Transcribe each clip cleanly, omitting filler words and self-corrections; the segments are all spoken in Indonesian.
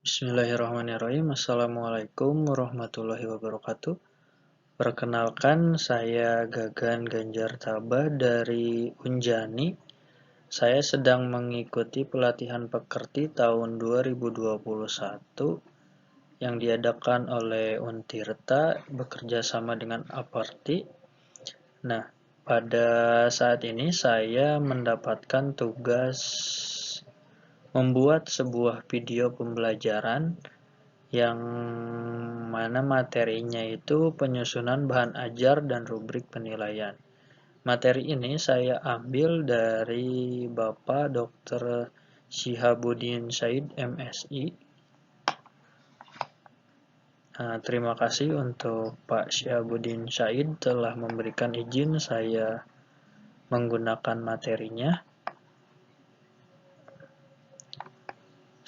Bismillahirrahmanirrahim. Assalamualaikum warahmatullahi wabarakatuh. Perkenalkan, saya Gagan Ganjar Tabah dari Unjani. Saya sedang mengikuti pelatihan pekerti tahun 2021 yang diadakan oleh Untirta bekerja sama dengan Aparti. Nah, pada saat ini saya mendapatkan tugas membuat sebuah video pembelajaran yang mana materinya itu penyusunan bahan ajar dan rubrik penilaian. Materi ini saya ambil dari Bapak Dr. Syihabuddin Said MSI. Terima kasih untuk Pak Syihabuddin Said telah memberikan izin saya menggunakan materinya.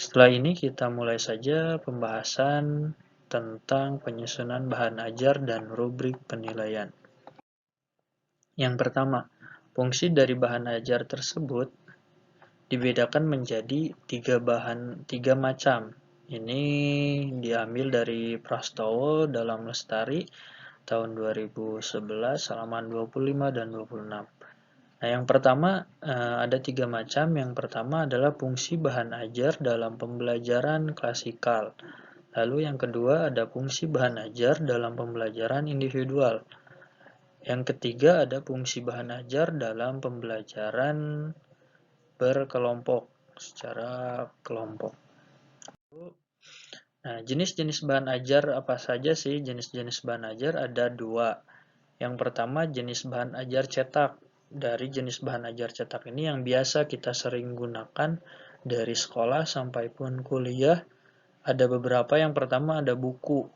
Setelah ini kita mulai saja pembahasan tentang penyusunan bahan ajar dan rubrik penilaian. Yang pertama, fungsi dari bahan ajar tersebut dibedakan menjadi tiga macam. Ini diambil dari Prastowo dalam Lestari tahun 2011 halaman 25 dan 26. Nah, yang pertama ada tiga macam. Yang pertama adalah fungsi bahan ajar dalam pembelajaran klasikal. Lalu yang kedua ada fungsi bahan ajar dalam pembelajaran individual. Yang ketiga ada fungsi bahan ajar dalam pembelajaran berkelompok, secara kelompok. Nah, jenis-jenis bahan ajar apa saja sih? Jenis-jenis bahan ajar ada dua. Yang pertama jenis bahan ajar cetak. Dari jenis bahan ajar cetak ini yang biasa kita sering gunakan dari sekolah sampai pun kuliah. Ada beberapa. Yang pertama ada buku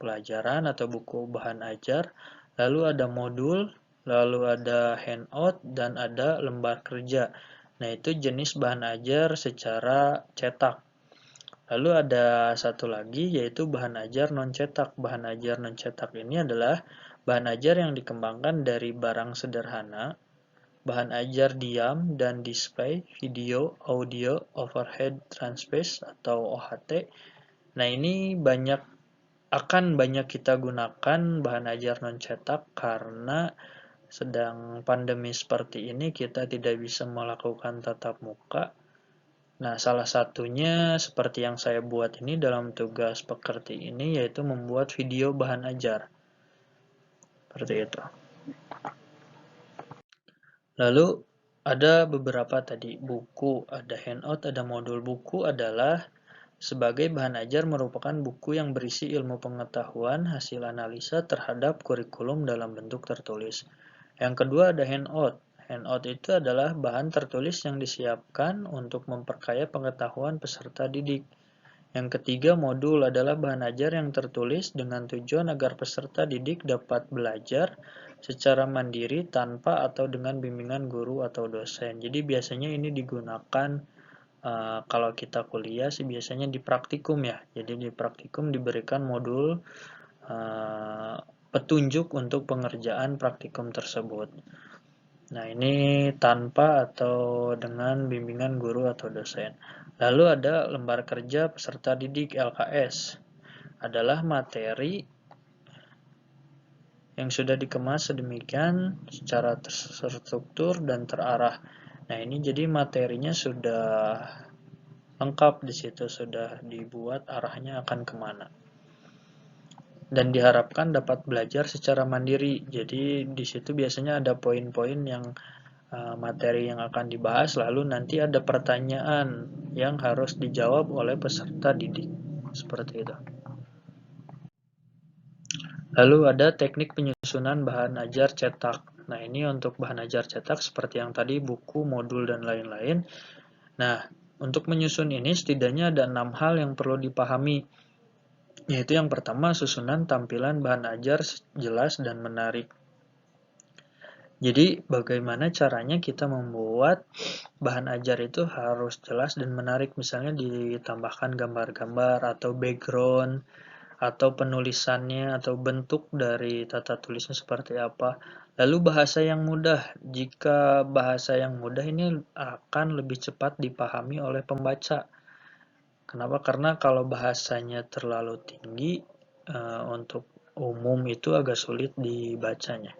pelajaran atau buku bahan ajar, lalu ada modul, lalu ada handout, dan ada lembar kerja. Nah, itu jenis bahan ajar secara cetak. Lalu ada satu lagi yaitu bahan ajar non-cetak. Bahan ajar non-cetak ini adalah bahan ajar yang dikembangkan dari barang sederhana, bahan ajar diam dan display, video, audio, overhead transpace atau OHT. Nah, ini akan banyak kita gunakan bahan ajar non-cetak karena sedang pandemi seperti ini kita tidak bisa melakukan tatap muka. Nah, salah satunya seperti yang saya buat ini dalam tugas pekerti ini yaitu membuat video bahan ajar. Seperti itu. Lalu ada beberapa tadi buku, ada handout, ada modul. Buku adalah sebagai bahan ajar merupakan buku yang berisi ilmu pengetahuan hasil analisa terhadap kurikulum dalam bentuk tertulis. Yang kedua ada handout. Handout itu adalah bahan tertulis yang disiapkan untuk memperkaya pengetahuan peserta didik. Yang ketiga modul adalah bahan ajar yang tertulis dengan tujuan agar peserta didik dapat belajar secara mandiri tanpa atau dengan bimbingan guru atau dosen. Jadi biasanya ini digunakan kalau kita kuliah sih biasanya di praktikum ya. Jadi di praktikum diberikan modul petunjuk untuk pengerjaan praktikum tersebut. Nah, ini tanpa atau dengan bimbingan guru atau dosen. Lalu ada lembar kerja peserta didik LKS. Adalah materi yang sudah dikemas sedemikian secara terstruktur dan terarah. Nah, ini jadi materinya sudah lengkap di situ, sudah dibuat arahnya akan kemana. Dan diharapkan dapat belajar secara mandiri. Jadi di situ biasanya ada poin-poin yang materi yang akan dibahas, lalu nanti ada pertanyaan yang harus dijawab oleh peserta didik. Seperti itu. Lalu ada teknik penyusunan bahan ajar cetak. Nah, ini untuk bahan ajar cetak seperti yang tadi, buku, modul, dan lain-lain. Nah, untuk menyusun ini setidaknya ada 6 hal yang perlu dipahami. Yaitu yang pertama, susunan tampilan bahan ajar jelas dan menarik. Jadi, bagaimana caranya kita membuat bahan ajar itu harus jelas dan menarik. Misalnya ditambahkan gambar-gambar atau background, atau penulisannya, atau bentuk dari tata tulisnya seperti apa. Lalu bahasa yang mudah. Jika bahasa yang mudah ini akan lebih cepat dipahami oleh pembaca. Kenapa? Karena kalau bahasanya terlalu tinggi untuk umum itu agak sulit dibacanya.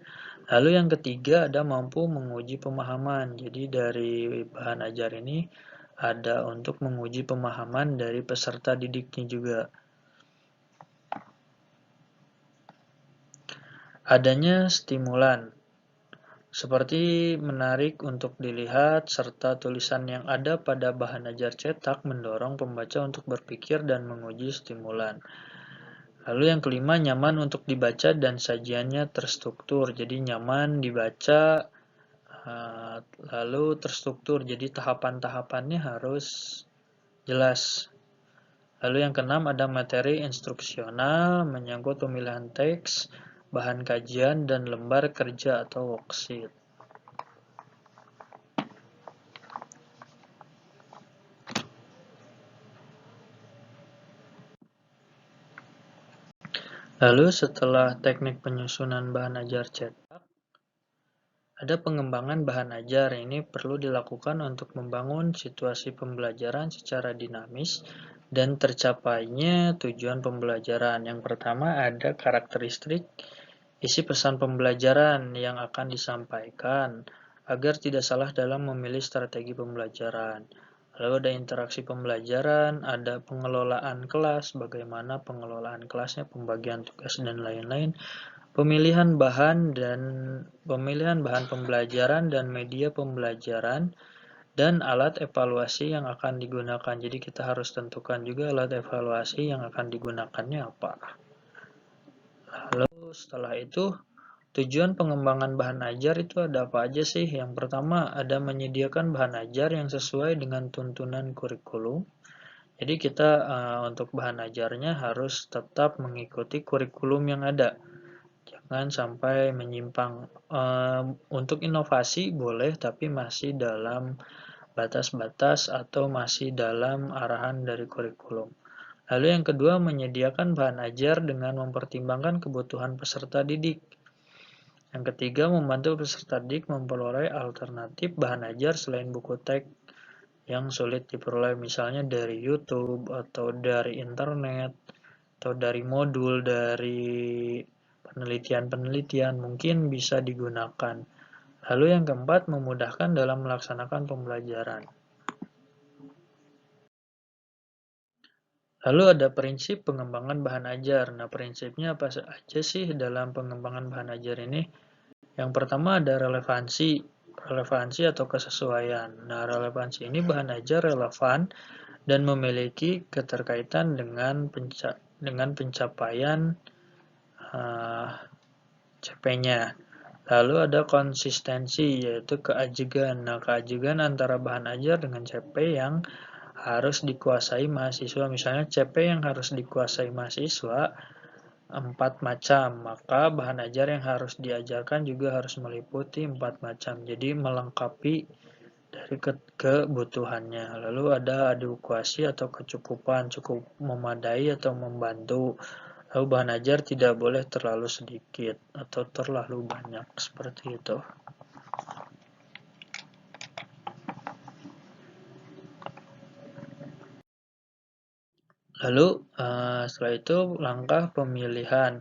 Lalu yang ketiga ada mampu menguji pemahaman. Jadi dari bahan ajar ini ada untuk menguji pemahaman dari peserta didiknya juga. Adanya stimulan, seperti menarik untuk dilihat, serta tulisan yang ada pada bahan ajar cetak mendorong pembaca untuk berpikir dan menguji stimulan. Lalu yang kelima, nyaman untuk dibaca dan sajiannya terstruktur. Jadi nyaman dibaca, lalu terstruktur. Jadi tahapan-tahapannya harus jelas. Lalu yang keenam ada materi instruksional, menyangkut pemilihan teks, bahan kajian, dan lembar kerja atau worksheet. Lalu setelah teknik penyusunan bahan ajar cetak, ada pengembangan bahan ajar. Ini perlu dilakukan untuk membangun situasi pembelajaran secara dinamis dan tercapainya tujuan pembelajaran. Yang pertama ada karakteristik isi pesan pembelajaran yang akan disampaikan agar tidak salah dalam memilih strategi pembelajaran. Lalu ada interaksi pembelajaran, ada pengelolaan kelas, bagaimana pengelolaan kelasnya, pembagian tugas dan lain-lain. Pemilihan bahan pembelajaran dan media pembelajaran dan alat evaluasi yang akan digunakan. Jadi kita harus tentukan juga alat evaluasi yang akan digunakannya apa. Lalu setelah itu tujuan pengembangan bahan ajar itu ada apa aja sih? Yang pertama ada menyediakan bahan ajar yang sesuai dengan tuntunan kurikulum. Jadi kita untuk bahan ajarnya harus tetap mengikuti kurikulum yang ada. Jangan sampai menyimpang. Untuk inovasi boleh, tapi masih dalam batas-batas atau masih dalam arahan dari kurikulum. Lalu yang kedua, menyediakan bahan ajar dengan mempertimbangkan kebutuhan peserta didik. Yang ketiga, membantu peserta didik memperoleh alternatif bahan ajar selain buku teks yang sulit diperoleh, misalnya dari YouTube atau dari internet atau dari modul, dari penelitian-penelitian mungkin bisa digunakan. Lalu yang keempat, memudahkan dalam melaksanakan pembelajaran. Lalu ada prinsip pengembangan bahan ajar. Nah, prinsipnya apa saja sih dalam pengembangan bahan ajar ini? Yang pertama ada relevansi atau kesesuaian. Nah, relevansi ini bahan ajar relevan dan memiliki keterkaitan dengan pencapaian CP-nya. Lalu ada konsistensi, yaitu keajegan. Nah, keajegan antara bahan ajar dengan CP yang harus dikuasai mahasiswa. Misalnya CP yang harus dikuasai mahasiswa 4 macam, maka bahan ajar yang harus diajarkan juga harus meliputi 4 macam. Jadi melengkapi dari kebutuhannya. Lalu ada adekuasi atau kecukupan, cukup memadai atau membantu. Lalu bahan ajar tidak boleh terlalu sedikit atau terlalu banyak, seperti itu. Lalu setelah itu langkah pemilihan.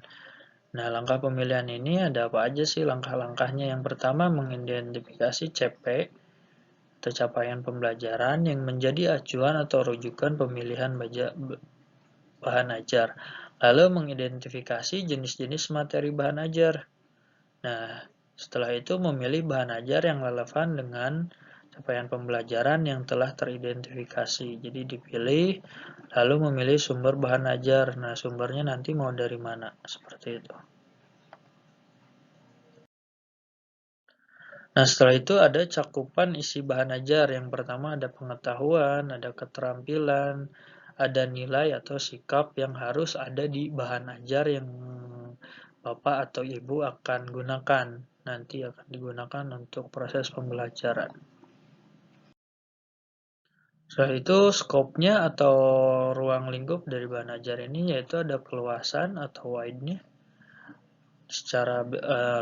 Nah, langkah pemilihan ini ada apa aja sih langkah-langkahnya? Yang pertama mengidentifikasi CP atau capaian pembelajaran yang menjadi acuan atau rujukan pemilihan bahan ajar. Lalu mengidentifikasi jenis-jenis materi bahan ajar. Nah, setelah itu memilih bahan ajar yang relevan dengan capaian pembelajaran yang telah teridentifikasi. Jadi dipilih, lalu memilih sumber bahan ajar. Nah, sumbernya nanti mau dari mana? Seperti itu. Nah, setelah itu ada cakupan isi bahan ajar. Yang pertama ada pengetahuan, ada keterampilan, ada nilai atau sikap yang harus ada di bahan ajar yang Bapak atau Ibu akan gunakan. Nanti akan digunakan untuk proses pembelajaran. Setelah itu, skopnya atau ruang lingkup dari bahan ajar ini yaitu ada keluasan atau wide-nya. Secara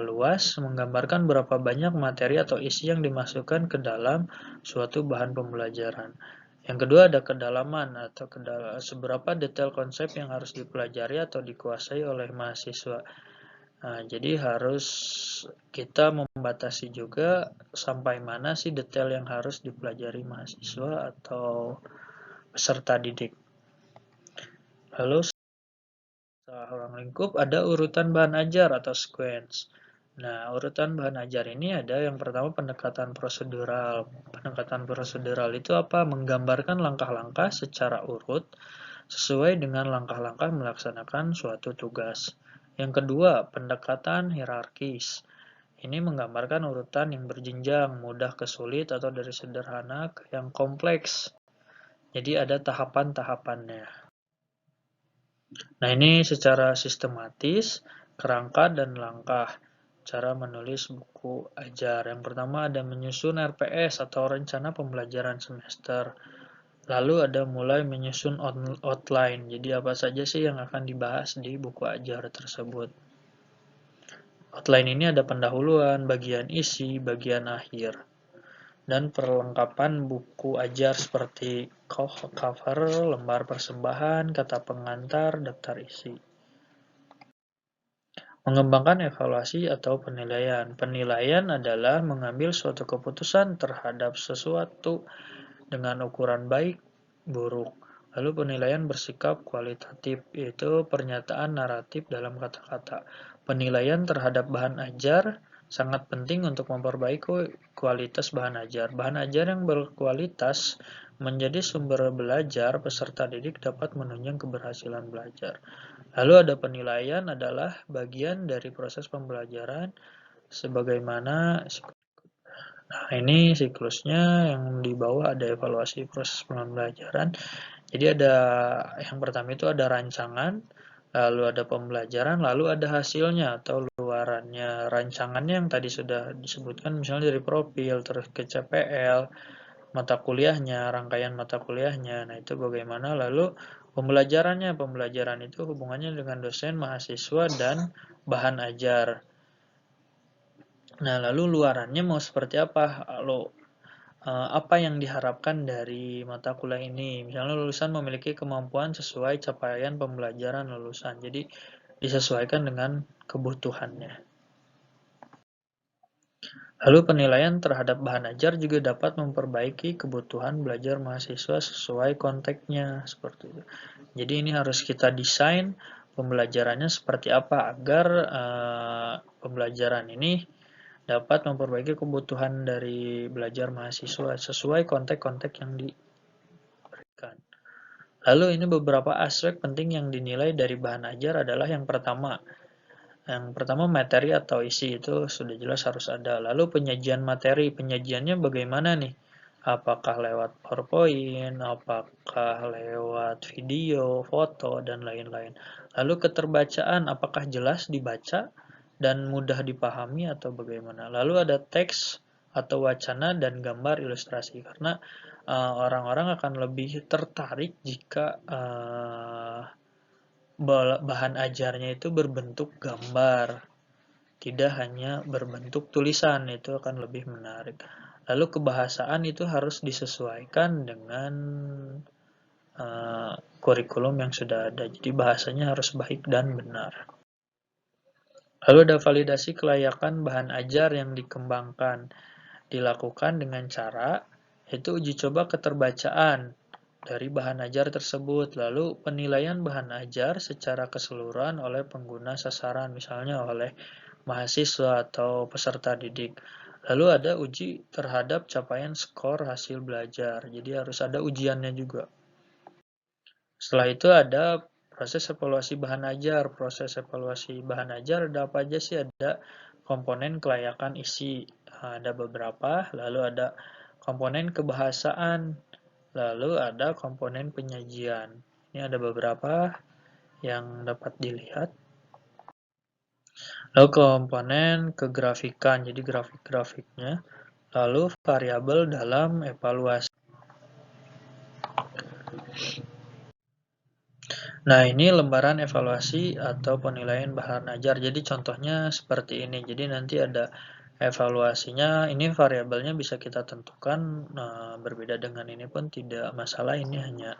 luas menggambarkan berapa banyak materi atau isi yang dimasukkan ke dalam suatu bahan pembelajaran. Yang kedua ada kedalaman atau seberapa detail konsep yang harus dipelajari atau dikuasai oleh mahasiswa. Nah, jadi harus kita membatasi juga sampai mana sih detail yang harus dipelajari mahasiswa atau peserta didik. Lalu setelah ruang lingkup ada urutan bahan ajar atau sequence. Nah, urutan bahan ajar ini ada yang pertama pendekatan prosedural. Pendekatan prosedural itu apa? Menggambarkan langkah-langkah secara urut sesuai dengan langkah-langkah melaksanakan suatu tugas. Yang kedua, pendekatan hierarkis. Ini menggambarkan urutan yang berjenjang, mudah ke sulit atau dari sederhana ke yang kompleks. Jadi ada tahapan-tahapannya. Nah, ini secara sistematis, kerangka dan langkah cara menulis buku ajar. Yang pertama ada menyusun RPS atau rencana pembelajaran semester. Lalu ada mulai menyusun outline. Jadi apa saja sih yang akan dibahas di buku ajar tersebut. Outline ini ada pendahuluan, bagian isi, bagian akhir, dan perlengkapan buku ajar seperti cover, lembar persembahan, kata pengantar, daftar isi. Mengembangkan evaluasi atau penilaian. Penilaian adalah mengambil suatu keputusan terhadap sesuatu dengan ukuran baik, buruk. Lalu penilaian bersikap kualitatif, yaitu pernyataan naratif dalam kata-kata. Penilaian terhadap bahan ajar sangat penting untuk memperbaiki kualitas bahan ajar. Bahan ajar yang berkualitas menjadi sumber belajar, peserta didik dapat menunjang keberhasilan belajar. Lalu ada penilaian adalah bagian dari proses pembelajaran sebagaimana. Nah, ini siklusnya. Yang di bawah ada evaluasi proses pembelajaran. Jadi ada yang pertama itu ada rancangan, lalu ada pembelajaran, lalu ada hasilnya atau luarannya. Rancangannya yang tadi sudah disebutkan misalnya dari profil, terus ke CPL, mata kuliahnya, rangkaian mata kuliahnya. Nah, itu bagaimana. Lalu pembelajarannya, pembelajaran itu hubungannya dengan dosen, mahasiswa, dan bahan ajar. Nah, lalu luarannya mau seperti apa? Lalu apa yang diharapkan dari mata kuliah ini? Misalnya lulusan memiliki kemampuan sesuai capaian pembelajaran lulusan. Jadi disesuaikan dengan kebutuhannya. Lalu penilaian terhadap bahan ajar juga dapat memperbaiki kebutuhan belajar mahasiswa sesuai konteksnya seperti itu. Jadi ini harus kita desain pembelajarannya seperti apa agar pembelajaran ini dapat memperbaiki kebutuhan dari belajar mahasiswa sesuai konteks-konteks yang diberikan. Lalu ini beberapa aspek penting yang dinilai dari bahan ajar adalah yang pertama. Yang pertama materi atau isi itu sudah jelas harus ada. Lalu penyajian materi, penyajiannya bagaimana nih? Apakah lewat PowerPoint, apakah lewat video, foto, dan lain-lain. Lalu keterbacaan, apakah jelas dibaca dan mudah dipahami atau bagaimana. Lalu ada teks atau wacana dan gambar ilustrasi. Karena orang-orang akan lebih tertarik jika bahan ajarnya itu berbentuk gambar, tidak hanya berbentuk tulisan, itu akan lebih menarik. Lalu kebahasaan itu harus disesuaikan dengan kurikulum yang sudah ada, jadi bahasanya harus baik dan benar. Lalu ada validasi kelayakan bahan ajar yang dikembangkan, dilakukan dengan cara yaitu uji coba keterbacaan dari bahan ajar tersebut, lalu penilaian bahan ajar secara keseluruhan oleh pengguna sasaran, misalnya oleh mahasiswa atau peserta didik. Lalu ada uji terhadap capaian skor hasil belajar, jadi harus ada ujiannya juga. Setelah itu ada proses evaluasi bahan ajar. Proses evaluasi bahan ajar ada apa aja sih? Ada komponen kelayakan isi, ada beberapa, lalu ada komponen kebahasaan, lalu ada komponen penyajian. Ini ada beberapa yang dapat dilihat. Lalu komponen kegrafikan, jadi grafik-grafiknya. Lalu variabel dalam evaluasi. Nah, ini lembaran evaluasi atau penilaian bahan ajar. Jadi contohnya seperti ini. Jadi nanti ada Evaluasinya ini variabelnya bisa kita tentukan, berbeda dengan ini pun tidak masalah, ini hanya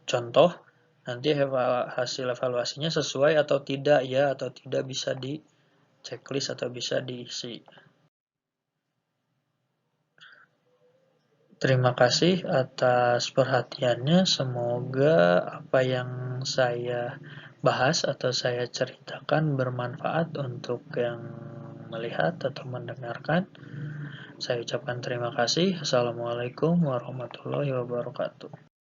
contoh. Nanti hasil evaluasinya sesuai atau tidak ya, atau tidak bisa di checklist atau bisa diisi. Terima kasih atas perhatiannya. Semoga apa yang saya bahas atau saya ceritakan bermanfaat untuk yang melihat atau mendengarkan. Saya ucapkan terima kasih. Assalamualaikum warahmatullahi wabarakatuh.